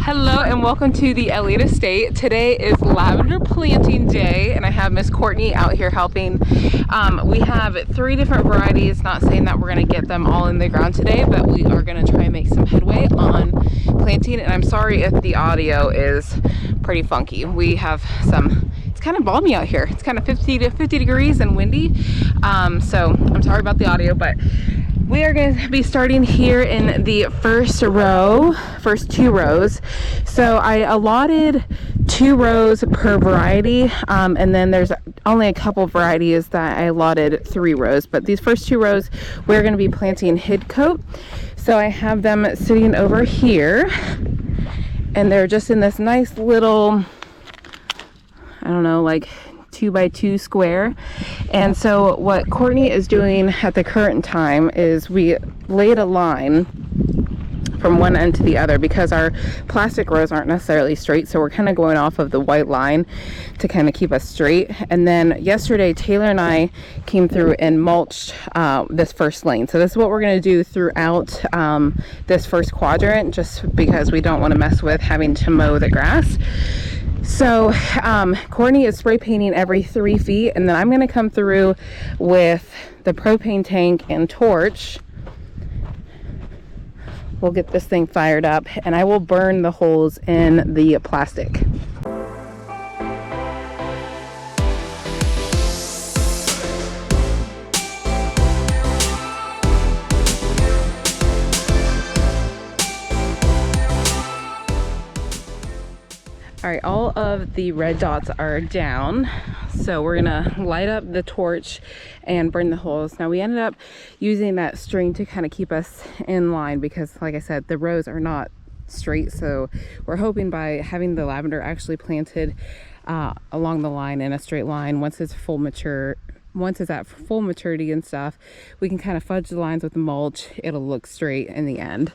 Hello and welcome to the Eliot estate. Today is lavender planting day and I have Miss Courtney out here helping. We have 3 different varieties, not saying that we're going to get them all in the ground today, but we are going to try and make some headway on planting. And I'm sorry if the audio is pretty funky. We have it's kind of balmy out here. It's kind of 50 degrees and windy. So I'm sorry about the audio, but we are going to be starting here in the first 2 rows. So I allotted 2 rows per variety, and then there's only a couple varieties that I allotted 3 rows. But these first 2 rows, we're going to be planting Hidcote. So I have them sitting over here, and they're just in this nice little, I don't know, like 2x2 square. And so what Courtney is doing at the current time is we laid a line from one end to the other because our plastic rows aren't necessarily straight, so we're kind of going off of the white line to kind of keep us straight. And then yesterday Taylor and I came through and mulched this first lane. So this is what we're going to do throughout this first quadrant, just because we don't want to mess with having to mow the grass. So Courtney is spray painting every 3 feet, and then I'm going to come through with the propane tank and torch. We'll get this thing fired up and I will burn the holes in the plastic. All right, all of the red dots are down. So we're gonna light up the torch and burn the holes. Now we ended up using that string to kind of keep us in line because, like I said, the rows are not straight. So we're hoping by having the lavender actually planted along the line in a straight line, once it's at full maturity and stuff, we can kind of fudge the lines with the mulch. It'll look straight in the end.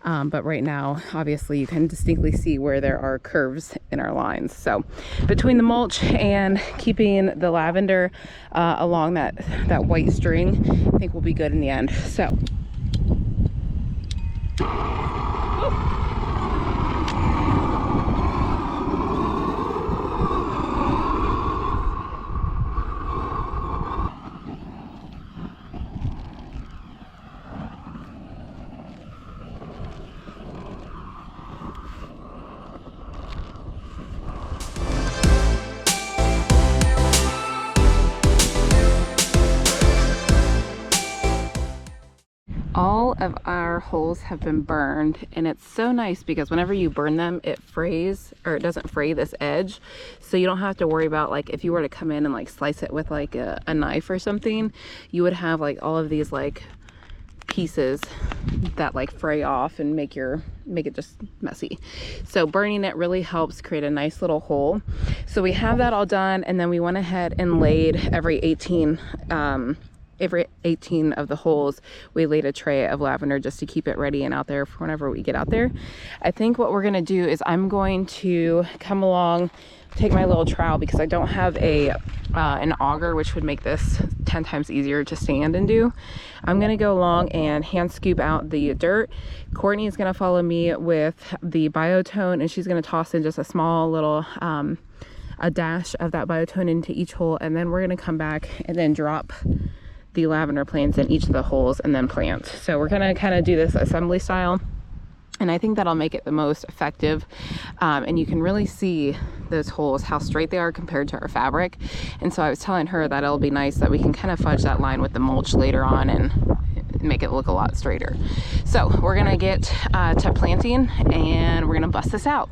But right now, obviously, you can distinctly see where there are curves in our lines. So between the mulch and keeping the lavender along that white string, I think we'll be good in the end. So. All of our holes have been burned, and it's so nice because whenever you burn them, it frays, or it doesn't fray this edge, so you don't have to worry about, like, if you were to come in and like slice it with like a knife or something, you would have like all of these like pieces that like fray off and make it just messy. So burning it really helps create a nice little hole. So we have that all done, and then we went ahead and laid every 18 of the holes, we laid a tray of lavender just to keep it ready and out there for whenever we get out there. I think what we're going to do is I'm going to come along, take my little trowel because I don't have an auger, which would make this 10 times easier to stand and do. I'm going to go along and hand scoop out the dirt. Courtney is going to follow me with the biotone, and she's going to toss in just a small little a dash of that biotone into each hole, and then we're going to come back and then drop the lavender plants in each of the holes and then plant. So we're gonna kind of do this assembly style, and I think that'll make it the most effective. And you can really see those holes, how straight they are compared to our fabric. And so I was telling her that it'll be nice that we can kind of fudge that line with the mulch later on and make it look a lot straighter. So we're gonna get to planting, and we're gonna bust this out.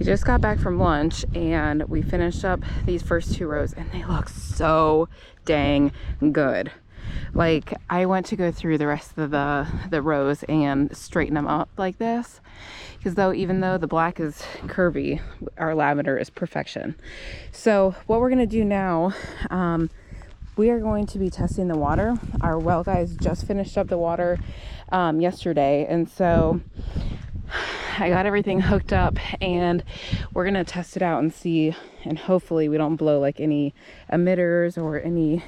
We just got back from lunch and we finished up these first 2 rows and they look so dang good. Like, I went to go through the rest of the rows and straighten them up like this, because even though the black is curvy, our lavender is perfection. So what we're gonna do now, we are going to be testing the water. Our well guys just finished up the water yesterday, and so I got everything hooked up and we're gonna test it out and see, and hopefully we don't blow like any emitters or any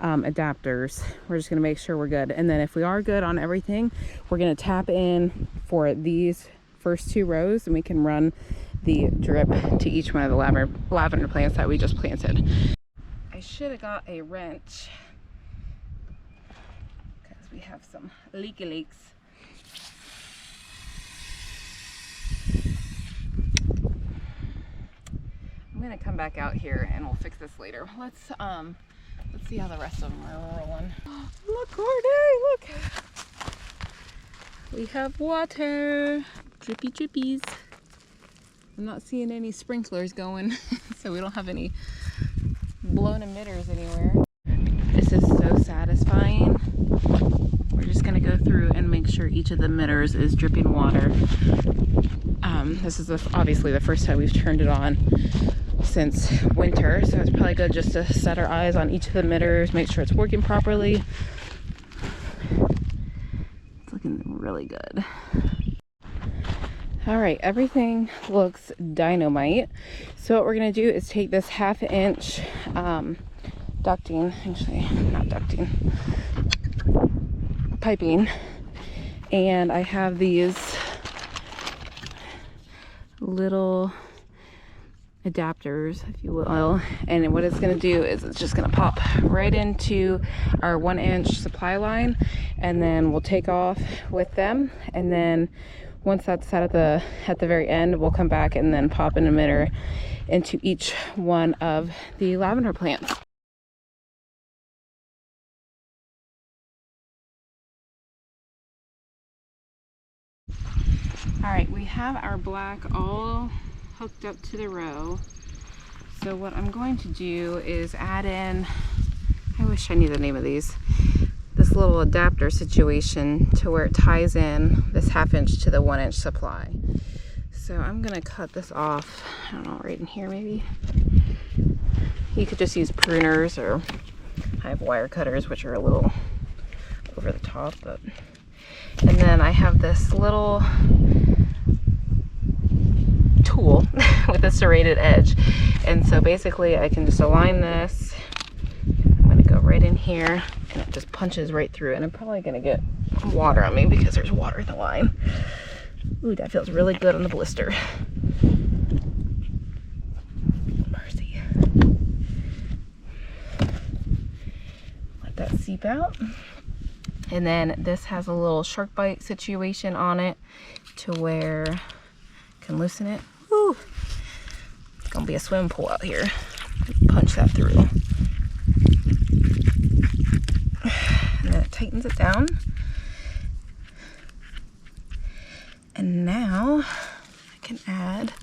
adapters. We're just gonna make sure we're good, and then if we are good on everything, we're gonna tap in for these first 2 rows and we can run the drip to each one of the lavender plants that we just planted. I should have got a wrench because we have some leaky leaks. I'm gonna come back out here and we'll fix this later. Let's see how the rest of them are rolling. Look, Courtney, look! We have water, drippy drippies. I'm not seeing any sprinklers going, so we don't have any blown emitters anywhere. This is so satisfying. We're just gonna go through and make sure each of the emitters is dripping water. This is obviously the first time we've turned it on since winter, so it's probably good just to set our eyes on each of the emitters, make sure it's working properly. It's looking really good. All right, everything looks dynamite. So what we're gonna do is take this 1/2 inch ducting, actually not ducting, piping, and I have these little adapters, if you will, and what it's going to do is it's just going to pop right into our 1-inch supply line, and then we'll take off with them, and then once that's set at the very end, we'll come back and then pop an emitter into each one of the lavender plants. All right, we have our black all hooked up to the row. So what I'm going to do is add in, I wish I knew the name of these, this little adapter situation to where it ties in this 1/2 inch to the 1-inch supply. So I'm gonna cut this off, I don't know, right in here maybe. You could just use pruners, or I have wire cutters, which are a little over the top, but. And then I have this little tool with a serrated edge, and so basically I can just align this. I'm going to go right in here and it just punches right through, and I'm probably going to get water on me because there's water in the line. Ooh, that feels really good on the blister. Mercy. Let that seep out. And then this has a little shark bite situation on it to where I can loosen it. Woo! It's gonna be a swimming pool out here. Punch that through. And then it tightens it down. And now I can add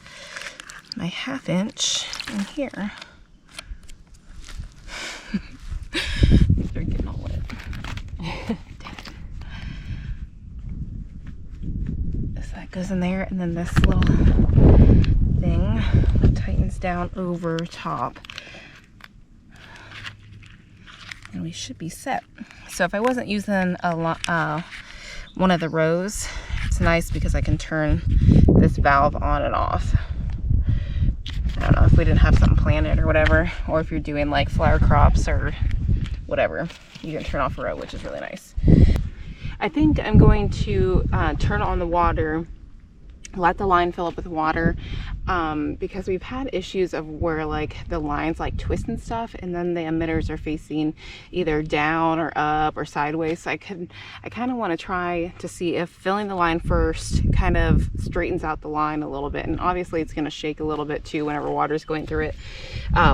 my 1/2 inch in here. They're getting all wet. So that goes in there, and then this little thing tightens down over top, and we should be set. So if I wasn't using one of the rows, it's nice because I can turn this valve on and off. I don't know if we didn't have something planted or whatever, or if you're doing like flower crops or whatever, you can turn off a row, which is really nice. I think I'm going to turn on the water, let the line fill up with water, because we've had issues of where like the lines like twist and stuff, and then the emitters are facing either down or up or sideways. So I kind of want to try to see if filling the line first kind of straightens out the line a little bit, and obviously it's going to shake a little bit too whenever water is going through it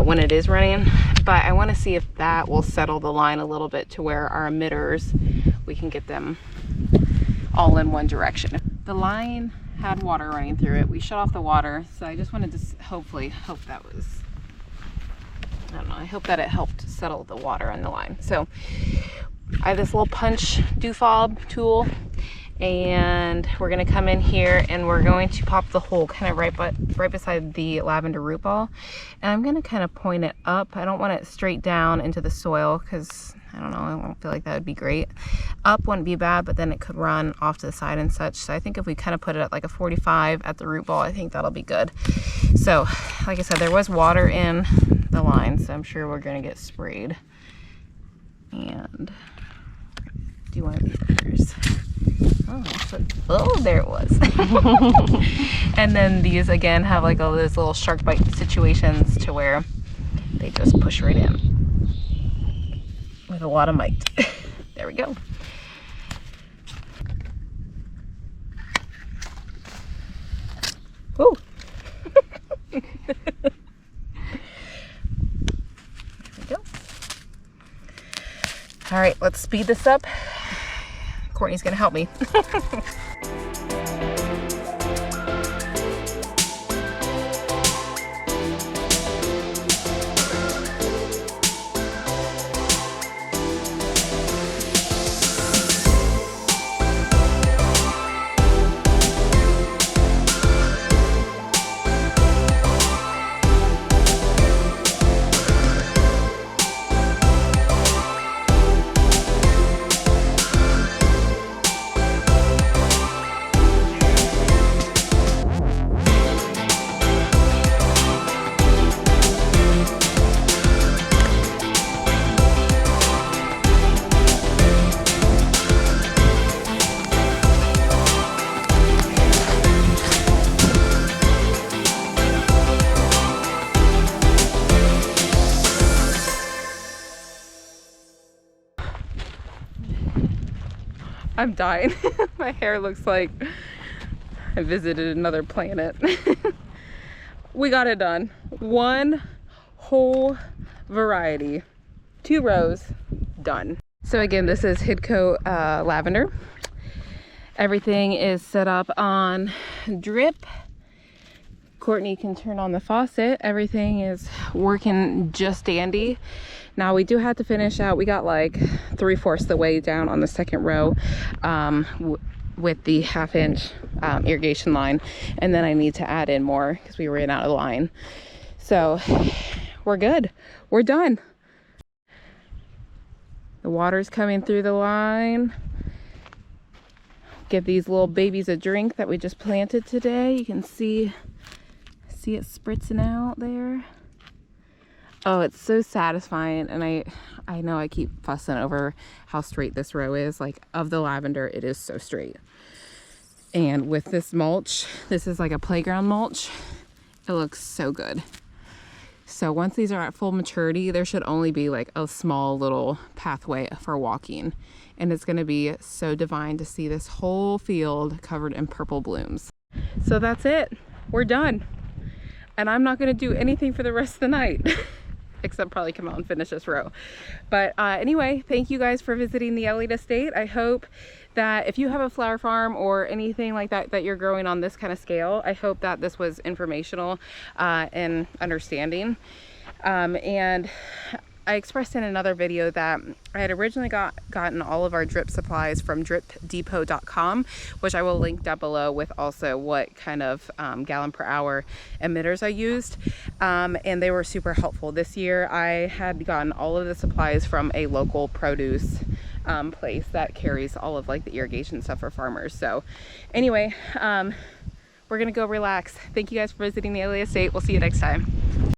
when it is running, but I want to see if that will settle the line a little bit to where our emitters, we can get them all in one direction. The line had water running through it. We shut off the water, so I just wanted to hopefully hope that was, I don't know, I hope that it helped settle the water on the line. So I have this little punch doofab tool, and we're gonna come in here and we're going to pop the hole kind of right beside the lavender root ball, and I'm gonna kind of point it up. I don't want it straight down into the soil because I don't know, I don't feel like that would be great. Up wouldn't be bad, but then it could run off to the side and such. So I think if we kind of put it at like a 45 at the root ball, I think that'll be good. So like I said, there was water in the line, so I'm sure we're gonna get sprayed. And do one of these others. Oh, actually, oh, there it was. And then these again have like all those little shark bite situations to where they just push right in with a lot of might. There we go. Woo. There we go. All right, let's speed this up. Courtney's gonna help me. I'm dying. My hair looks like I visited another planet. We got it done. One whole variety, 2 rows, done. So again, this is Hidcote lavender. Everything is set up on drip. Courtney can turn on the faucet. Everything is working just dandy. Now we do have to finish out. We got like 3/4 the way down on the second row with the 1/2 inch irrigation line, and then I need to add in more because we ran out of line. So we're good. We're done. The water's coming through the line. Give these little babies a drink that we just planted today. You can see it spritzing out there. Oh, it's so satisfying. And I know I keep fussing over how straight this row is. Like, of the lavender, it is so straight. And with this mulch, this is like a playground mulch, it looks so good. So once these are at full maturity, there should only be like a small little pathway for walking, and it's going to be so divine to see this whole field covered in purple blooms. So that's it, we're done. And I'm not going to do anything for the rest of the night except probably come out and finish this row. But anyway, thank you guys for visiting the Eliot estate. I hope that if you have a flower farm or anything like that that you're growing on this kind of scale, I hope that this was informational and understanding. And I expressed in another video that I had originally gotten all of our drip supplies from dripdepot.com, which I will link down below, with also what kind of gallon per hour emitters I used. And they were super helpful. This year I had gotten all of the supplies from a local produce place that carries all of like the irrigation stuff for farmers. So anyway, we're gonna go relax. Thank you guys for visiting the Eliot estate. We'll see you next time.